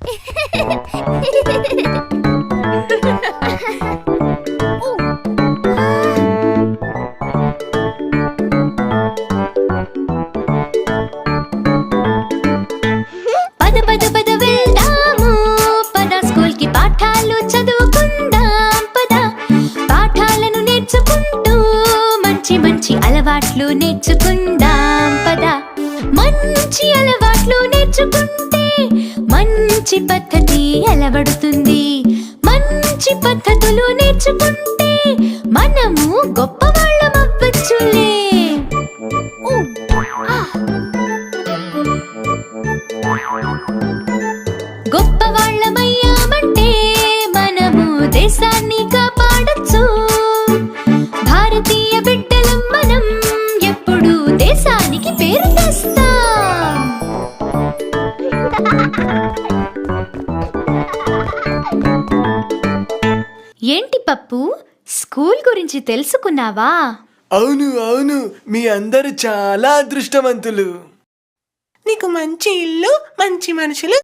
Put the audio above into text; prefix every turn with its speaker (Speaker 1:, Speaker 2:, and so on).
Speaker 1: పద పద పద వెళ్దాము, పద స్కూల్ కి పాఠాలు చదువుకుందాం. పద పాఠాలను నేర్చుకుంటూ మంచి మంచి అలవాట్లు నేర్చుకుందాం. పద మంచి అలవాట్లు నేర్చుకుంటే మంచి పద్ధతి అలవడుతుంది. మంచి పద్ధతులు నేర్చుకుంటే మనము గొప్పవాళ్ళం అవ్వచ్చులే. గొప్పవాళ్ళమయ్యామంటే మనము దేశాన్ని కాపాడొచ్చు. భారతీయ బిడ్డలం మనం, ఎప్పుడు దేశానికి పేరు తెస్తాం. ఏంటి పప్పు, స్కూల్ గురించి తెలుసుకున్నావా?
Speaker 2: అవును అవును, మీ అందరూ చాలా అదృష్టవంతులు.
Speaker 3: నీకు మంచి ఇల్లు, మంచి మనుషులు